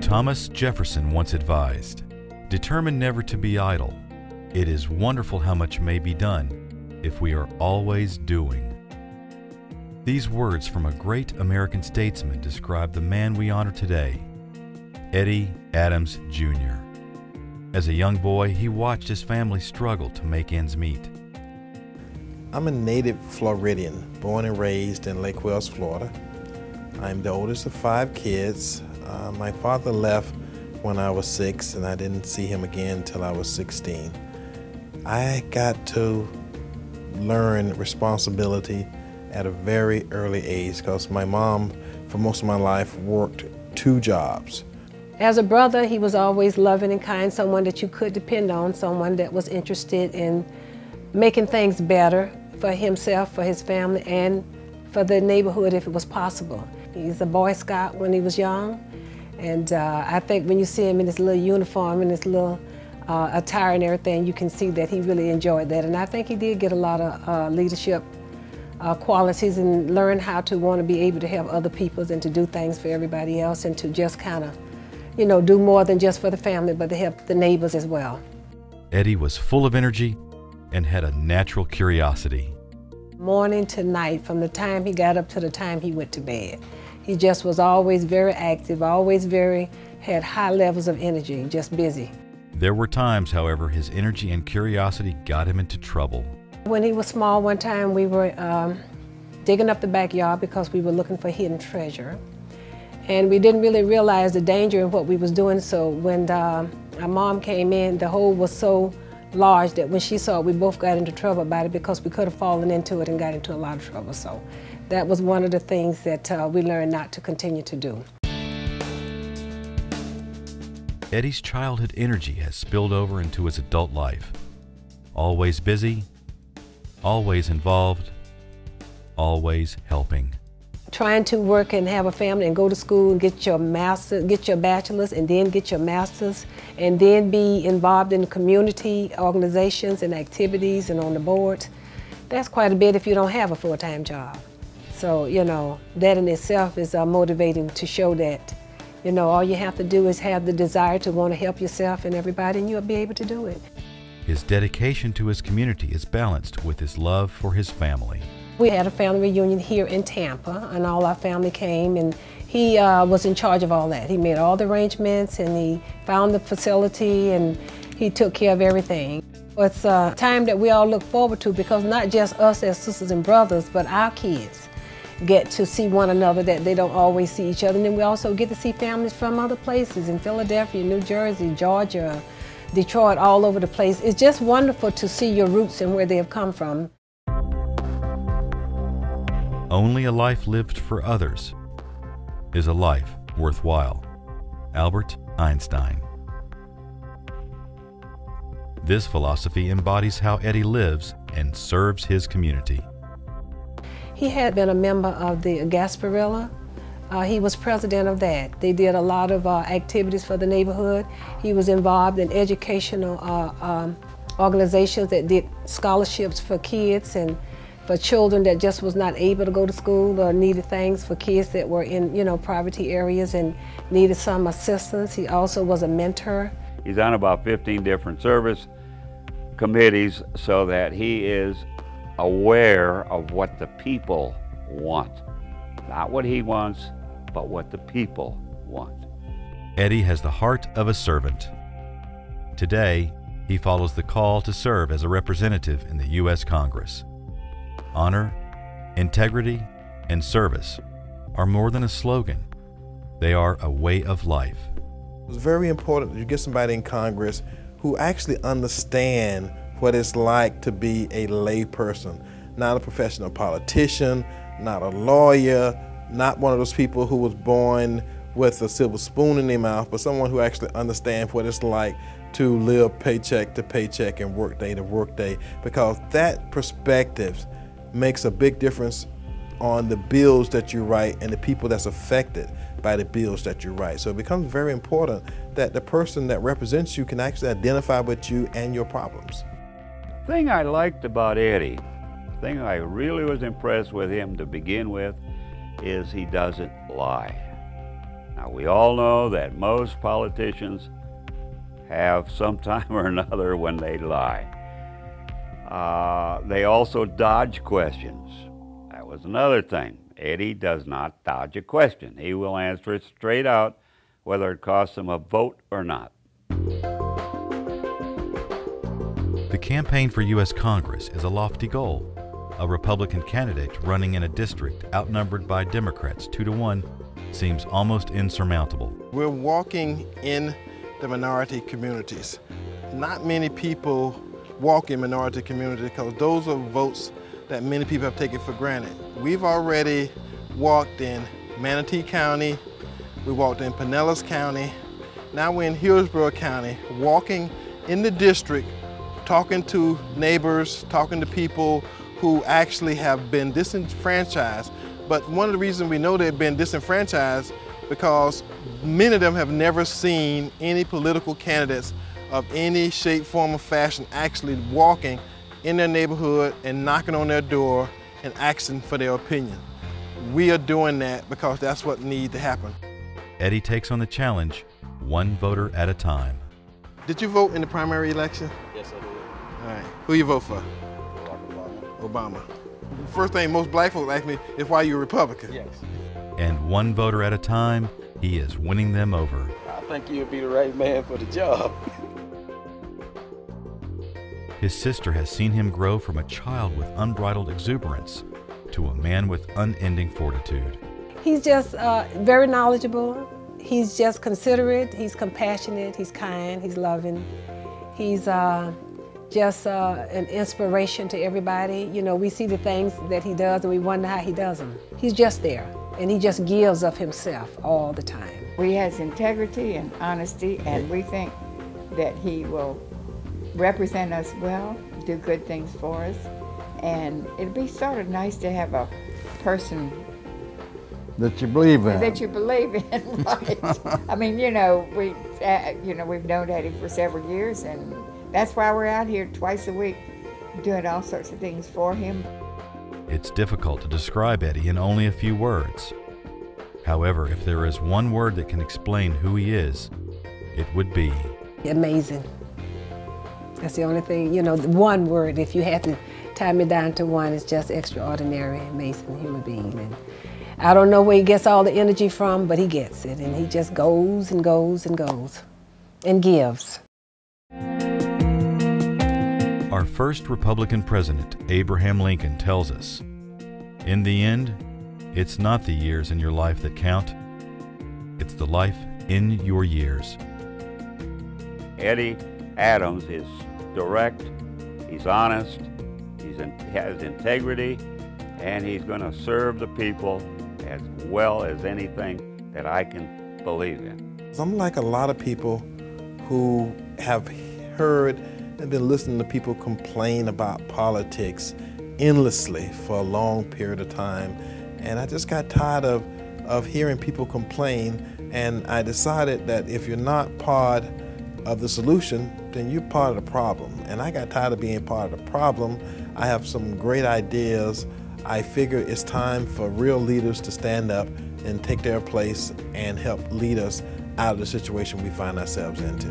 Thomas Jefferson once advised, "Determine never to be idle. It is wonderful how much may be done if we are always doing." These words from a great American statesman describe the man we honor today, Eddie Adams Jr. As a young boy, he watched his family struggle to make ends meet. I'm a native Floridian, born and raised in Lake Wales, Florida. I'm the oldest of 5 kids. My father left when I was 6, and I didn't see him again until I was 16. I got to learn responsibility at a very early age because my mom, for most of my life, worked 2 jobs. As a brother, he was always loving and kind, someone that you could depend on, someone that was interested in making things better for himself, for his family, and for the neighborhood if it was possible. He's a Boy Scout when he was young, and I think when you see him in his little uniform and his little attire and everything, you can see that he really enjoyed that. And I think he did get a lot of leadership qualities and learn how to want to be able to help other people and to do things for everybody else and to just kind of, you know, do more than just for the family, but to help the neighbors as well. Eddie was full of energy and had a natural curiosity. Morning to night, from the time he got up to the time he went to bed. He just was always very active, always had high levels of energy, just busy. There were times, however, his energy and curiosity got him into trouble. When he was small, one time we were digging up the backyard because we were looking for hidden treasure. And we didn't really realize the danger in what we was doing, so when our mom came in, the hole was so large that when she saw it, we both got into trouble about it because we could have fallen into it and got into a lot of trouble. So that was one of the things that we learned not to continue to do. Eddie's childhood energy has spilled over into his adult life. Always busy, always involved, always helping. Trying to work and have a family and go to school and get your master's, get your bachelor's and then get your master's and then be involved in community organizations and activities and on the boards. That's quite a bit if you don't have a full-time job. So, you know, that in itself is motivating to show that, you know, all you have to do is have the desire to want to help yourself and everybody and you'll be able to do it. His dedication to his community is balanced with his love for his family. We had a family reunion here in Tampa, and all our family came, and he was in charge of all that. He made all the arrangements, and he found the facility, and he took care of everything. It's a time that we all look forward to because not just us as sisters and brothers, but our kids get to see one another that they don't always see each other. And then we also get to see families from other places in Philadelphia, New Jersey, Georgia, Detroit, all over the place. It's just wonderful to see your roots and where they have come from. Only a life lived for others is a life worthwhile. Albert Einstein. This philosophy embodies how Eddie lives and serves his community. He had been a member of the Gasparilla. He was president of that. They did a lot of activities for the neighborhood. He was involved in educational organizations that did scholarships for kids and for children that just was not able to go to school or needed things for kids that were in, you know, poverty areas and needed some assistance. He also was a mentor. He's on about 15 different service committees so that he is aware of what the people want. Not what he wants, but what the people want. Eddie has the heart of a servant. Today, he follows the call to serve as a representative in the U.S. Congress. Honor, integrity, and service are more than a slogan. They are a way of life. It's very important that you get somebody in Congress who actually understand what it's like to be a lay person, not a professional politician, not a lawyer, not one of those people who was born with a silver spoon in their mouth, but someone who actually understands what it's like to live paycheck to paycheck and work day to work day, because that perspective makes a big difference on the bills that you write and the people that's affected by the bills that you write. So it becomes very important that the person that represents you can actually identify with you and your problems. The thing I liked about Eddie, the thing I really was impressed with him to begin with, is he doesn't lie. Now, we all know that most politicians have some time or another when they lie. They also dodge questions. That was another thing. Eddie does not dodge a question. He will answer it straight out, whether it costs him a vote or not. The campaign for U.S. Congress is a lofty goal. A Republican candidate running in a district outnumbered by Democrats 2-1 seems almost insurmountable. We're walking in the minority communities. Not many people walk in minority communities because those are votes that many people have taken for granted. We've already walked in Manatee County, we walked in Pinellas County, now we're in Hillsborough County, walking in the district, talking to neighbors, talking to people who actually have been disenfranchised. But one of the reasons we know they've been disenfranchised because many of them have never seen any political candidates of any shape, form, or fashion actually walking in their neighborhood and knocking on their door and asking for their opinion. We are doing that because that's what needs to happen. Eddie takes on the challenge, one voter at a time. Did you vote in the primary election? Yes, I did. All right. Who you vote for? Obama. Obama. First thing most black folks ask me is why you're a Republican. Yes. And one voter at a time, he is winning them over. I think you'll be the right man for the job. His sister has seen him grow from a child with unbridled exuberance to a man with unending fortitude. He's just very knowledgeable. He's just considerate. He's compassionate. He's kind. He's loving. He's just an inspiration to everybody. You know, we see the things that he does and we wonder how he does them. He's just there, and he just gives of himself all the time. He has integrity and honesty, and we think that he will represent us well, do good things for us, and it'd be sort of nice to have a person that you believe in. that you believe in, right? I mean, we've known Eddie for several years, and that's why we're out here twice a week doing all sorts of things for him. It's difficult to describe Eddie in only a few words. However, if there is one word that can explain who he is, it would be amazing. That's the only thing, the one word, if you had to tie me down to one, is just extraordinary, amazing human being. And I don't know where he gets all the energy from, but he gets it, and he just goes and goes and goes and gives. Our first Republican president, Abraham Lincoln, tells us, in the end, it's not the years in your life that count, it's the life in your years. Eddie Adams is direct, he's honest, has integrity, and he's going to serve the people as well as anything that I can believe in. I'm like a lot of people who have heard and been listening to people complain about politics endlessly for a long period of time. And I just got tired of hearing people complain, and I decided that if you're not part of the solution, then you're part of the problem. And I got tired of being part of the problem. I have some great ideas. I figure it's time for real leaders to stand up and take their place and help lead us out of the situation we find ourselves into.